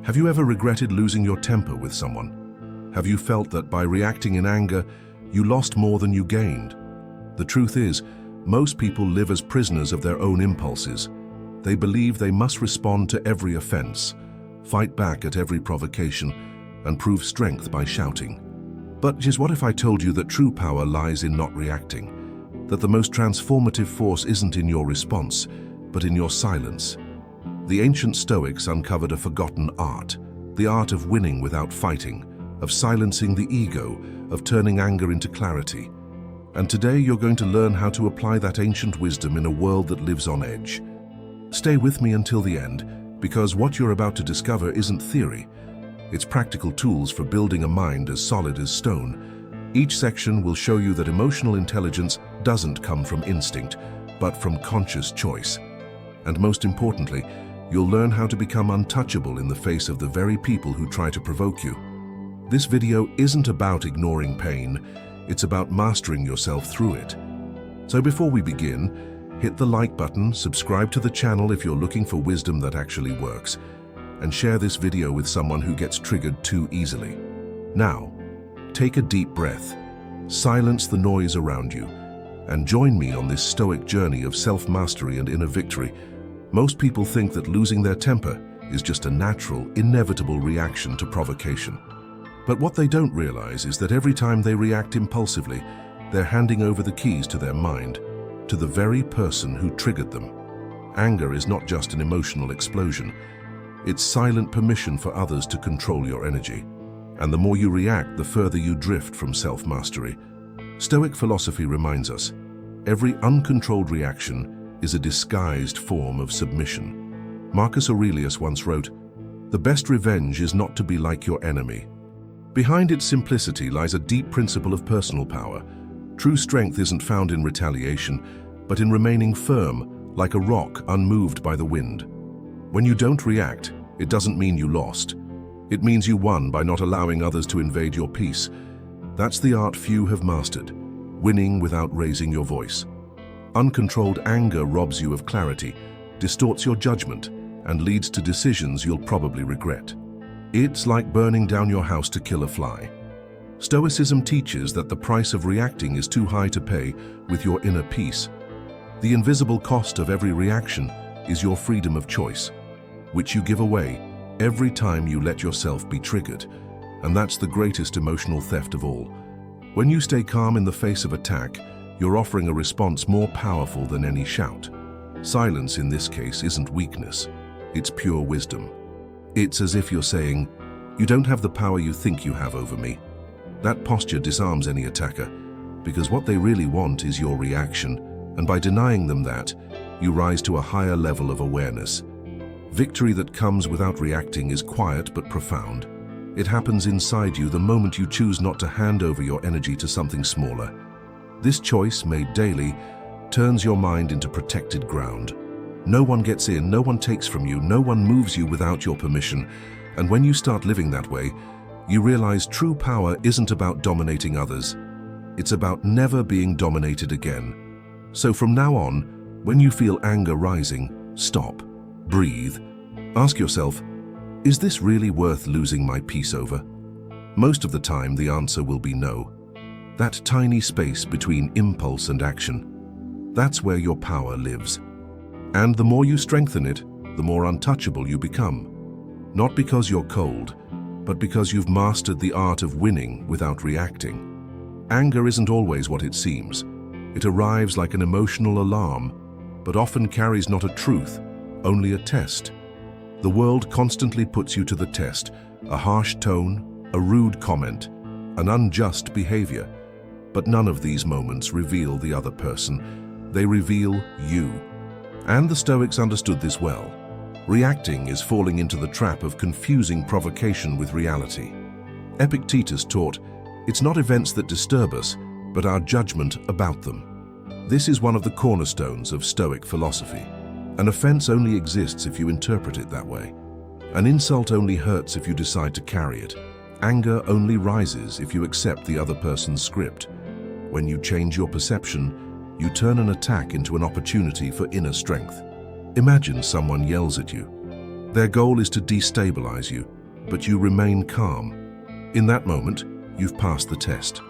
Have you ever regretted losing your temper with someone? Have you felt that by reacting in anger, you lost more than you gained? The truth is, most people live as prisoners of their own impulses. They believe they must respond to every offense, fight back at every provocation, and prove strength by shouting. But just what if I told you that true power lies in not reacting? That the most transformative force isn't in your response, but in your silence? The ancient Stoics uncovered a forgotten art, the art of winning without fighting, of silencing the ego, of turning anger into clarity. And today you're going to learn how to apply that ancient wisdom in a world that lives on edge. Stay with me until the end, because what you're about to discover isn't theory. It's practical tools for building a mind as solid as stone. Each section will show you that emotional intelligence doesn't come from instinct, but from conscious choice. And most importantly, you'll learn how to become untouchable in the face of the very people who try to provoke you. This video isn't about ignoring pain, it's about mastering yourself through it. So before we begin, hit the like button, subscribe to the channel if you're looking for wisdom that actually works, and share this video with someone who gets triggered too easily. Now, take a deep breath, silence the noise around you, and join me on this Stoic journey of self-mastery and inner victory. Most people think that losing their temper is just a natural, inevitable reaction to provocation. But what they don't realize is that every time they react impulsively, they're handing over the keys to their mind, to the very person who triggered them. Anger is not just an emotional explosion. It's silent permission for others to control your energy. And the more you react, the further you drift from self-mastery. Stoic philosophy reminds us, every uncontrolled reaction is a disguised form of submission. Marcus Aurelius once wrote, "The best revenge is not to be like your enemy." Behind its simplicity lies a deep principle of personal power. True strength isn't found in retaliation, but in remaining firm, like a rock unmoved by the wind. When you don't react, it doesn't mean you lost. It means you won by not allowing others to invade your peace. That's the art few have mastered, winning without raising your voice. Uncontrolled anger robs you of clarity, distorts your judgment, and leads to decisions you'll probably regret. It's like burning down your house to kill a fly. Stoicism teaches that the price of reacting is too high to pay with your inner peace. The invisible cost of every reaction is your freedom of choice, which you give away every time you let yourself be triggered. And that's the greatest emotional theft of all. When you stay calm in the face of attack, you're offering a response more powerful than any shout. Silence in this case isn't weakness, it's pure wisdom. It's as if you're saying, "You don't have the power you think you have over me." That posture disarms any attacker, because what they really want is your reaction, and by denying them that, you rise to a higher level of awareness. Victory that comes without reacting is quiet but profound. It happens inside you the moment you choose not to hand over your energy to something smaller. This choice, made daily, turns your mind into protected ground. No one gets in, no one takes from you, no one moves you without your permission. And when you start living that way, you realize true power isn't about dominating others. It's about never being dominated again. So from now on, when you feel anger rising, stop, breathe, ask yourself, is this really worth losing my peace over? Most of the time, the answer will be no. That tiny space between impulse and action, that's where your power lives. And the more you strengthen it, the more untouchable you become. Not because you're cold, but because you've mastered the art of winning without reacting. Anger isn't always what it seems. It arrives like an emotional alarm, but often carries not a truth, only a test. The world constantly puts you to the test, a harsh tone, a rude comment, an unjust behavior. But none of these moments reveal the other person. They reveal you. And the Stoics understood this well. Reacting is falling into the trap of confusing provocation with reality. Epictetus taught, it's not events that disturb us, but our judgment about them. This is one of the cornerstones of Stoic philosophy. An offense only exists if you interpret it that way. An insult only hurts if you decide to carry it. Anger only rises if you accept the other person's script. When you change your perception, you turn an attack into an opportunity for inner strength. Imagine someone yells at you. Their goal is to destabilize you, but you remain calm. In that moment, you've passed the test.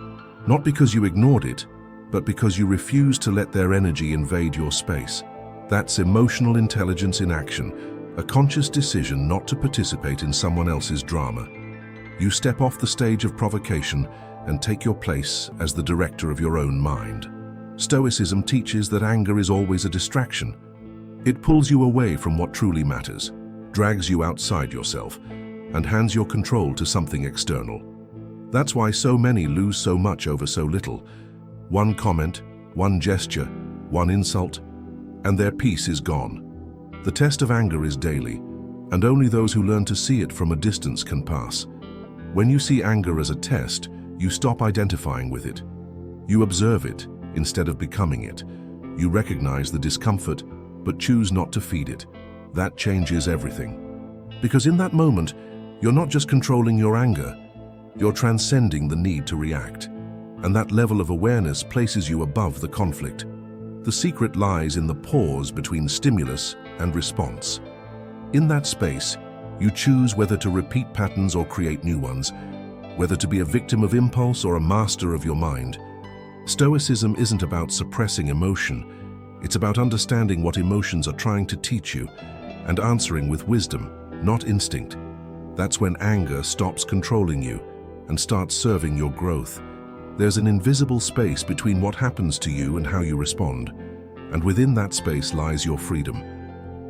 Not because you ignored it, but because you refused to let their energy invade your space. That's emotional intelligence in action, a conscious decision not to participate in someone else's drama. You step off the stage of provocation and take your place as the director of your own mind. Stoicism teaches that anger is always a distraction. It pulls you away from what truly matters, drags you outside yourself, and hands your control to something external. That's why so many lose so much over so little. One comment, one gesture, one insult, and their peace is gone. The test of anger is daily, and only those who learn to see it from a distance can pass. When you see anger as a test, you stop identifying with it. You observe it instead of becoming it. You recognize the discomfort, but choose not to feed it. That changes everything. Because in that moment, you're not just controlling your anger, you're transcending the need to react. And that level of awareness places you above the conflict. The secret lies in the pause between stimulus and response. In that space, you choose whether to repeat patterns or create new ones, whether to be a victim of impulse or a master of your mind. Stoicism isn't about suppressing emotion. It's about understanding what emotions are trying to teach you and answering with wisdom, not instinct. That's when anger stops controlling you and starts serving your growth. There's an invisible space between what happens to you and how you respond, and within that space lies your freedom.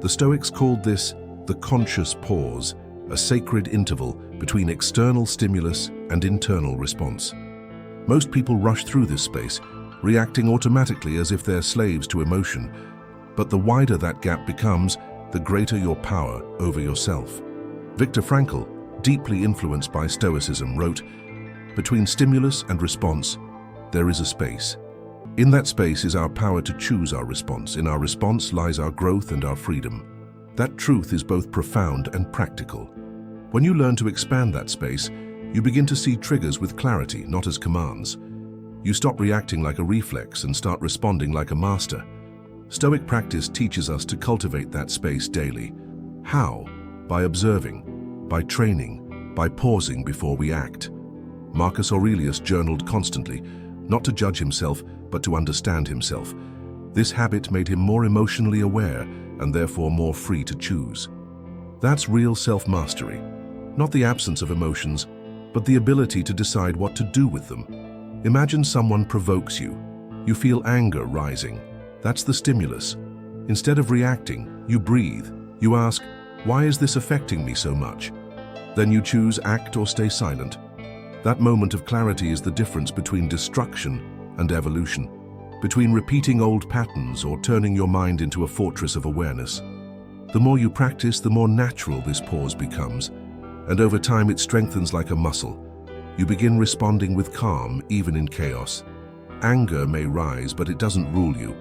The Stoics called this the conscious pause, a sacred interval between external stimulus and internal response. Most people rush through this space, reacting automatically as if they're slaves to emotion. But the wider that gap becomes, the greater your power over yourself. Viktor Frankl, deeply influenced by Stoicism, wrote, "Between stimulus and response, there is a space. In that space is our power to choose our response. In our response lies our growth and our freedom." That truth is both profound and practical. When you learn to expand that space, you begin to see triggers with clarity, not as commands. You stop reacting like a reflex and start responding like a master. Stoic practice teaches us to cultivate that space daily. How? By observing, by training, by pausing before we act. Marcus Aurelius journaled constantly, not to judge himself, but to understand himself. This habit made him more emotionally aware and therefore more free to choose. That's real self-mastery, not the absence of emotions, but the ability to decide what to do with them. Imagine someone provokes you. You feel anger rising. That's the stimulus. Instead of reacting, you breathe. You ask, "Why is this affecting me so much?" Then you choose act or stay silent. That moment of clarity is the difference between destruction and evolution, between repeating old patterns or turning your mind into a fortress of awareness. The more you practice, the more natural this pause becomes, and over time it strengthens like a muscle. You begin responding with calm, even in chaos. Anger may rise, but it doesn't rule you.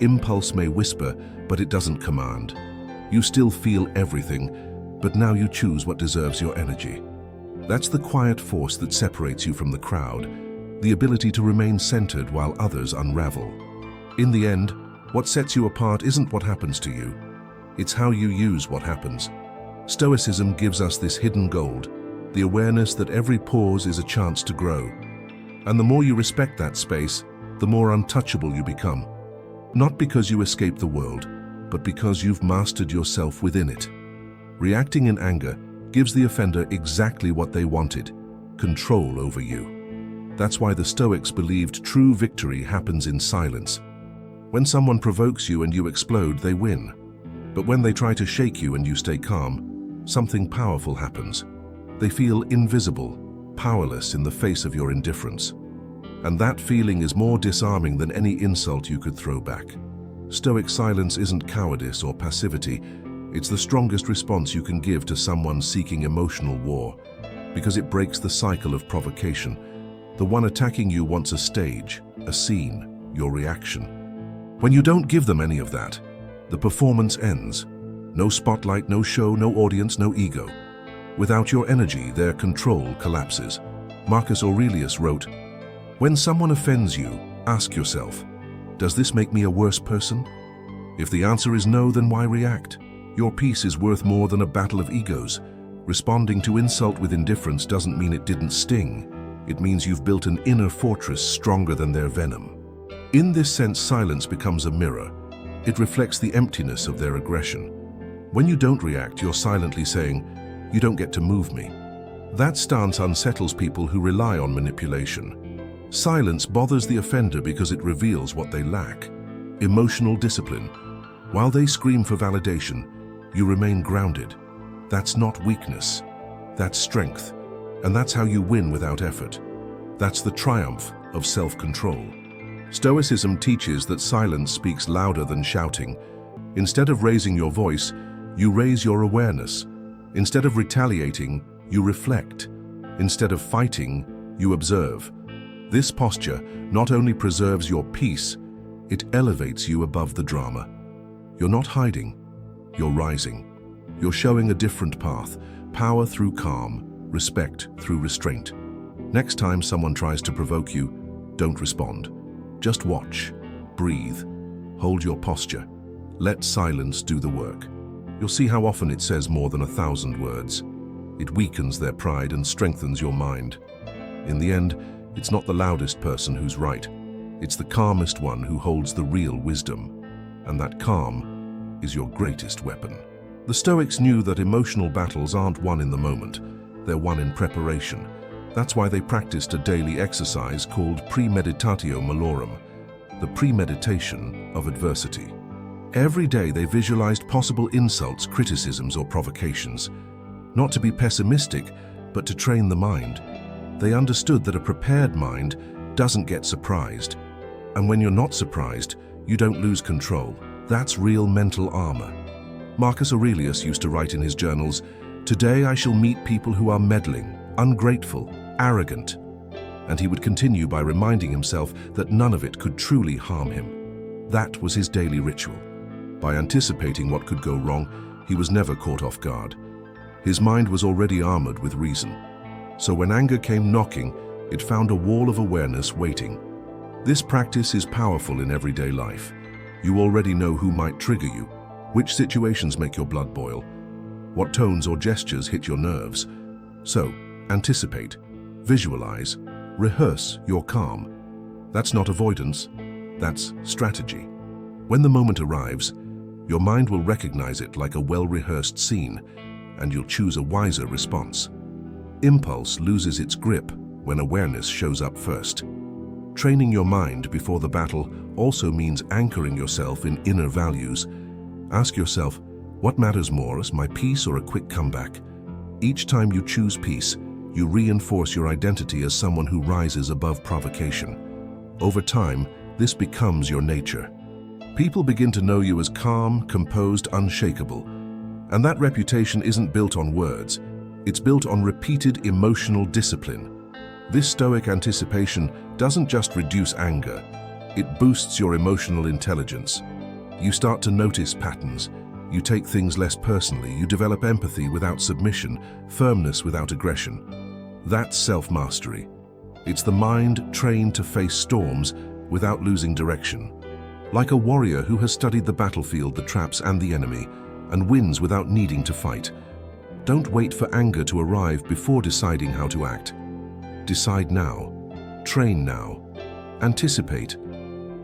Impulse may whisper, but it doesn't command. You still feel everything, but now you choose what deserves your energy. That's the quiet force that separates you from the crowd, the ability to remain centered while others unravel. In the end, what sets you apart isn't what happens to you. It's how you use what happens. Stoicism gives us this hidden gold, the awareness that every pause is a chance to grow. And the more you respect that space, the more untouchable you become. Not because you escape the world, but because you've mastered yourself within it. Reacting in anger gives the offender exactly what they wanted: control over you. That's why the Stoics believed true victory happens in silence. When someone provokes you and you explode, they win. But when they try to shake you and you stay calm, something powerful happens. They feel invisible, powerless in the face of your indifference. And that feeling is more disarming than any insult you could throw back. Stoic silence isn't cowardice or passivity. It's the strongest response you can give to someone seeking emotional war, because it breaks the cycle of provocation. The one attacking you wants a stage, a scene, your reaction. When you don't give them any of that, the performance ends. No spotlight, no show, no audience, no ego. Without your energy, their control collapses. Marcus Aurelius wrote, "When someone offends you, ask yourself, does this make me a worse person? If the answer is no, then why react? Your peace is worth more than a battle of egos. Responding to insult with indifference doesn't mean it didn't sting. It means you've built an inner fortress stronger than their venom. In this sense, silence becomes a mirror. It reflects the emptiness of their aggression. When you don't react, you're silently saying, "You don't get to move me." That stance unsettles people who rely on manipulation. Silence bothers the offender because it reveals what they lack: emotional discipline. While they scream for validation, you remain grounded. That's not weakness. That's strength. And that's how you win without effort. That's the triumph of self-control. Stoicism teaches that silence speaks louder than shouting. Instead of raising your voice, you raise your awareness. Instead of retaliating, you reflect. Instead of fighting, you observe. This posture not only preserves your peace, it elevates you above the drama. You're not hiding, you're rising. You're showing a different path: power through calm, respect through restraint. Next time someone tries to provoke you, don't respond. Just watch, breathe, hold your posture. Let silence do the work. You'll see how often it says more than 1,000 words. It weakens their pride and strengthens your mind. In the end, it's not the loudest person who's right. It's the calmest one who holds the real wisdom. And that calm is your greatest weapon. The Stoics knew that emotional battles aren't won in the moment. They're won in preparation. That's why they practiced a daily exercise called premeditatio malorum, the premeditation of adversity. Every day they visualized possible insults, criticisms, or provocations. Not to be pessimistic, but to train the mind. They understood that a prepared mind doesn't get surprised. And when you're not surprised, you don't lose control. That's real mental armor. Marcus Aurelius used to write in his journals, "Today I shall meet people who are meddling, ungrateful, arrogant." And he would continue by reminding himself that none of it could truly harm him. That was his daily ritual. By anticipating what could go wrong, he was never caught off guard. His mind was already armored with reason. So when anger came knocking, it found a wall of awareness waiting. This practice is powerful in everyday life. You already know who might trigger you, which situations make your blood boil, what tones or gestures hit your nerves. So, anticipate, visualize, rehearse your calm. That's not avoidance, that's strategy. When the moment arrives, your mind will recognize it like a well-rehearsed scene, and you'll choose a wiser response. Impulse loses its grip when awareness shows up first. Training your mind before the battle also means anchoring yourself in inner values. Ask yourself, what matters more, my peace or a quick comeback? Each time you choose peace, you reinforce your identity as someone who rises above provocation. Over time, this becomes your nature. People begin to know you as calm, composed, unshakable. And that reputation isn't built on words. It's built on repeated emotional discipline. This Stoic anticipation doesn't just reduce anger, it boosts your emotional intelligence. You start to notice patterns. You take things less personally. You develop empathy without submission, firmness without aggression. That's self-mastery. It's the mind trained to face storms without losing direction. Like a warrior who has studied the battlefield, the traps, and the enemy, and wins without needing to fight. Don't wait for anger to arrive before deciding how to act. Decide now. Train now. Anticipate.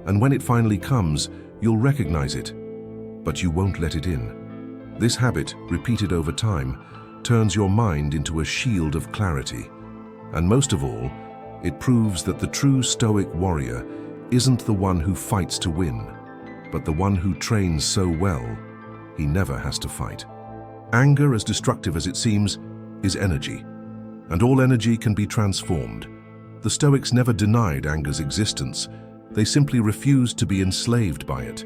And when it finally comes, you'll recognize it, but you won't let it in. This habit, repeated over time, turns your mind into a shield of clarity. And most of all, it proves that the true Stoic warrior isn't the one who fights to win, but the one who trains so well, he never has to fight. Anger, as destructive as it seems, is energy, and all energy can be transformed. The Stoics never denied anger's existence. They simply refused to be enslaved by it.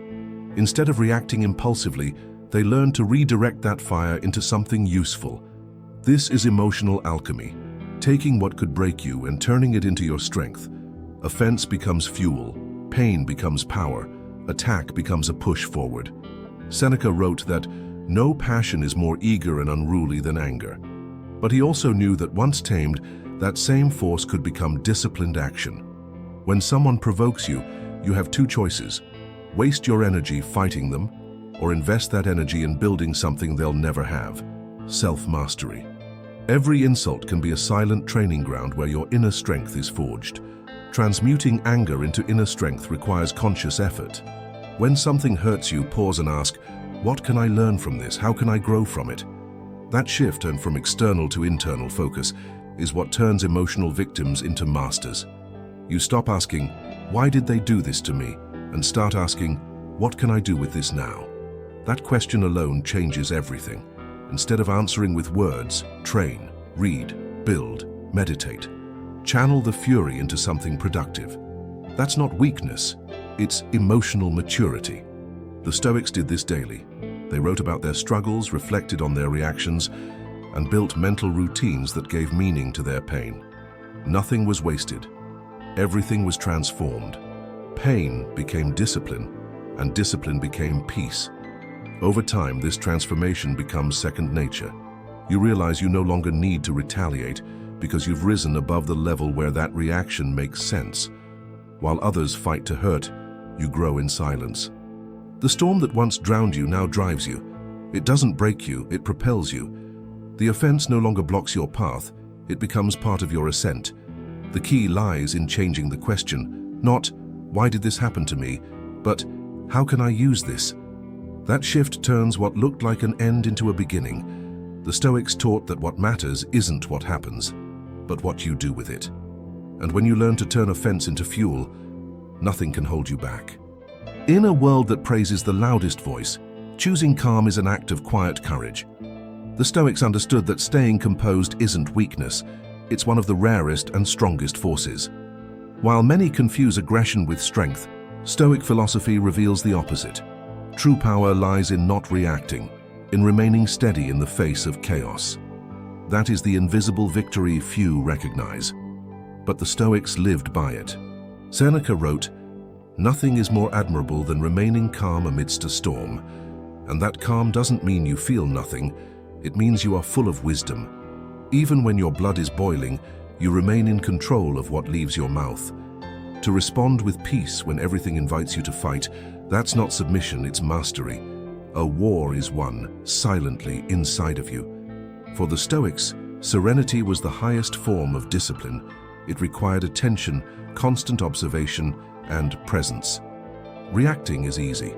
Instead of reacting impulsively, they learned to redirect that fire into something useful. This is emotional alchemy, taking what could break you and turning it into your strength. Offense becomes fuel, pain becomes power, attack becomes a push forward. Seneca wrote that no passion is more eager and unruly than anger. But he also knew that once tamed, that same force could become disciplined action. When someone provokes you, you have two choices: waste your energy fighting them, or invest that energy in building something they'll never have: self-mastery. Every insult can be a silent training ground where your inner strength is forged. Transmuting anger into inner strength requires conscious effort. When something hurts you, pause and ask, what can I learn from this? How can I grow from it? That shift, and from external to internal focus, is what turns emotional victims into masters. You stop asking, why did they do this to me? And start asking, what can I do with this now? That question alone changes everything. Instead of answering with words, train, read, build, meditate. Channel the fury into something productive. That's not weakness, it's emotional maturity. The Stoics did this daily. They wrote about their struggles, reflected on their reactions, and built mental routines that gave meaning to their pain. Nothing was wasted. Everything was transformed. Pain became discipline, and discipline became peace. Over time, this transformation becomes second nature. You realize you no longer need to retaliate because you've risen above the level where that reaction makes sense. While others fight to hurt, you grow in silence. The storm that once drowned you now drives you. It doesn't break you, it propels you. The offense no longer blocks your path, it becomes part of your ascent. The key lies in changing the question, not, why did this happen to me, but, how can I use this? That shift turns what looked like an end into a beginning. The Stoics taught that what matters isn't what happens, but what you do with it. And when you learn to turn offense into fuel, nothing can hold you back. In a world that praises the loudest voice, choosing calm is an act of quiet courage. The Stoics understood that staying composed isn't weakness, it's one of the rarest and strongest forces. While many confuse aggression with strength, Stoic philosophy reveals the opposite. True power lies in not reacting, in remaining steady in the face of chaos. That is the invisible victory few recognize. But the Stoics lived by it. Seneca wrote, "Nothing is more admirable than remaining calm amidst a storm." And that calm doesn't mean you feel nothing, it means you are full of wisdom. Even when your blood is boiling, you remain in control of what leaves your mouth. To respond with peace when everything invites you to fight, that's not submission, it's mastery. A war is won silently inside of you. For the Stoics, serenity was the highest form of discipline. It required attention, constant observation, and presence. Reacting is easy.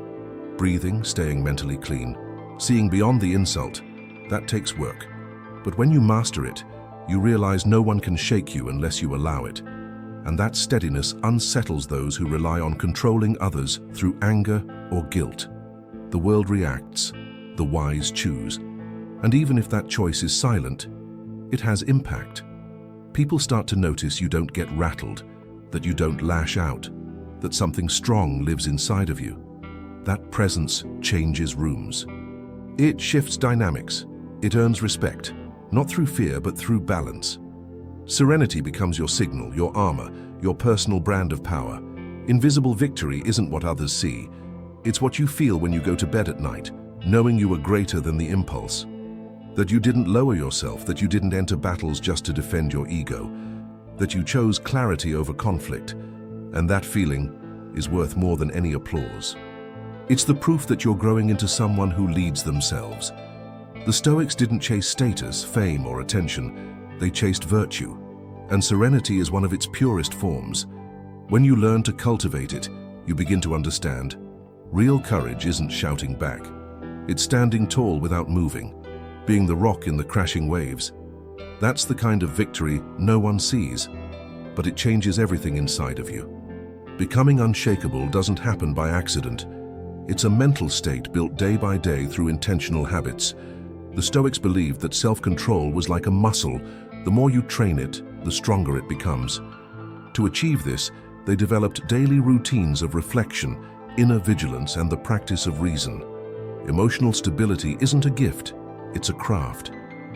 Breathing, staying mentally clean, seeing beyond the insult, that takes work. But when you master it, you realize no one can shake you unless you allow it. And that steadiness unsettles those who rely on controlling others through anger or guilt. The world reacts, the wise choose. And even if that choice is silent, it has impact. People start to notice you don't get rattled, that you don't lash out, that something strong lives inside of you. That presence changes rooms. It shifts dynamics. It earns respect, not through fear, but through balance. Serenity becomes your signal, your armor, your personal brand of power. Invisible victory isn't what others see. It's what you feel when you go to bed at night, knowing you were greater than the impulse. That you didn't lower yourself, that you didn't enter battles just to defend your ego, that you chose clarity over conflict, and that feeling is worth more than any applause. It's the proof that you're growing into someone who leads themselves. The Stoics didn't chase status, fame, or attention. They chased virtue, and serenity is one of its purest forms. When you learn to cultivate it, you begin to understand. Real courage isn't shouting back. It's standing tall without moving, being the rock in the crashing waves. That's the kind of victory no one sees, but it changes everything inside of you. Becoming unshakable doesn't happen by accident. It's a mental state built day by day through intentional habits. The Stoics believed that self-control was like a muscle. The more you train it, the stronger it becomes. To achieve this, they developed daily routines of reflection, inner vigilance, and the practice of reason. Emotional stability isn't a gift, it's a craft.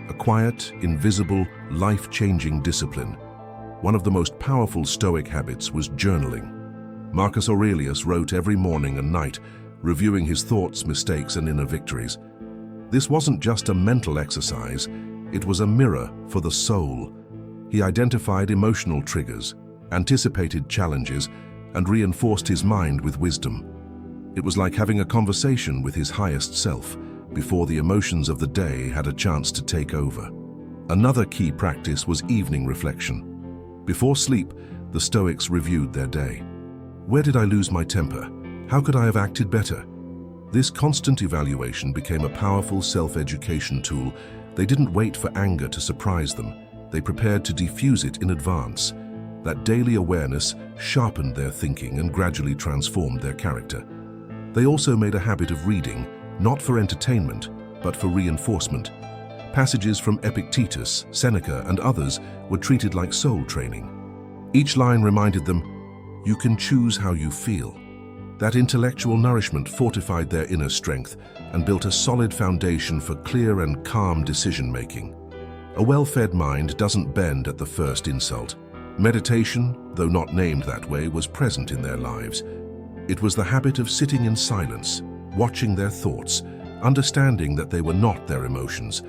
A quiet, invisible, life-changing discipline. One of the most powerful Stoic habits was journaling. Marcus Aurelius wrote every morning and night, reviewing his thoughts, mistakes, and inner victories. This wasn't just a mental exercise, it was a mirror for the soul. He identified emotional triggers, anticipated challenges, and reinforced his mind with wisdom. It was like having a conversation with his highest self before the emotions of the day had a chance to take over. Another key practice was evening reflection. Before sleep, the Stoics reviewed their day. Where did I lose my temper? How could I have acted better? This constant evaluation became a powerful self-education tool. They didn't wait for anger to surprise them. They prepared to diffuse it in advance. That daily awareness sharpened their thinking and gradually transformed their character. They also made a habit of reading, not for entertainment, but for reinforcement. Passages from Epictetus, Seneca, and others were treated like soul training. Each line reminded them, "You can choose how you feel." That intellectual nourishment fortified their inner strength and built a solid foundation for clear and calm decision-making. A well-fed mind doesn't bend at the first insult. Meditation, though not named that way, was present in their lives. It was the habit of sitting in silence, watching their thoughts, understanding that they were not their emotions,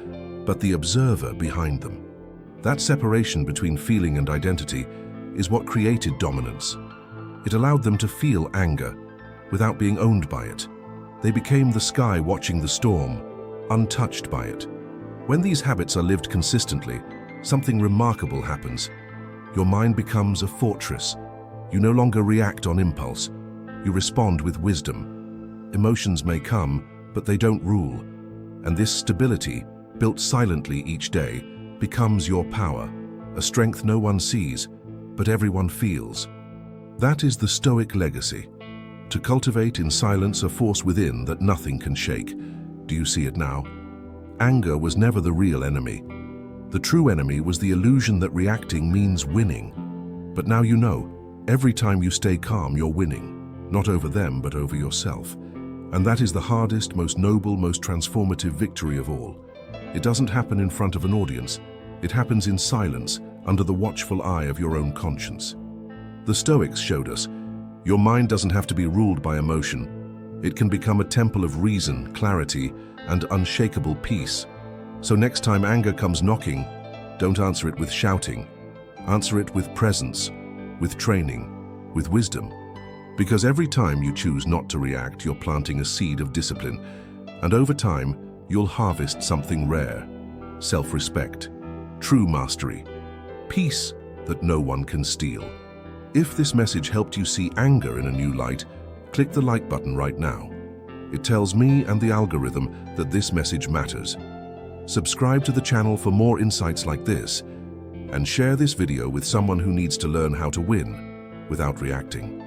but the observer behind them. That separation between feeling and identity is what created dominance. It allowed them to feel anger without being owned by it. They became the sky watching the storm, untouched by it. When these habits are lived consistently, something remarkable happens. Your mind becomes a fortress. You no longer react on impulse. You respond with wisdom. Emotions may come, but they don't rule. And this stability, built silently each day, becomes your power, a strength no one sees, but everyone feels. That is the Stoic legacy. To cultivate in silence a force within that nothing can shake. Do you see it now? Anger was never the real enemy. The true enemy was the illusion that reacting means winning. But now you know, every time you stay calm, you're winning. Not over them, but over yourself. And that is the hardest, most noble, most transformative victory of all. It doesn't happen in front of an audience. It happens in silence, under the watchful eye of your own conscience. The Stoics showed us, your mind doesn't have to be ruled by emotion. It can become a temple of reason, clarity, and unshakable peace. So next time anger comes knocking, don't answer it with shouting. Answer it with presence, with training, with wisdom. Because every time you choose not to react, you're planting a seed of discipline. And over time, you'll harvest something rare: self-respect, true mastery, peace that no one can steal. If this message helped you see anger in a new light, click the like button right now. It tells me and the algorithm that this message matters. Subscribe to the channel for more insights like this, and share this video with someone who needs to learn how to win without reacting.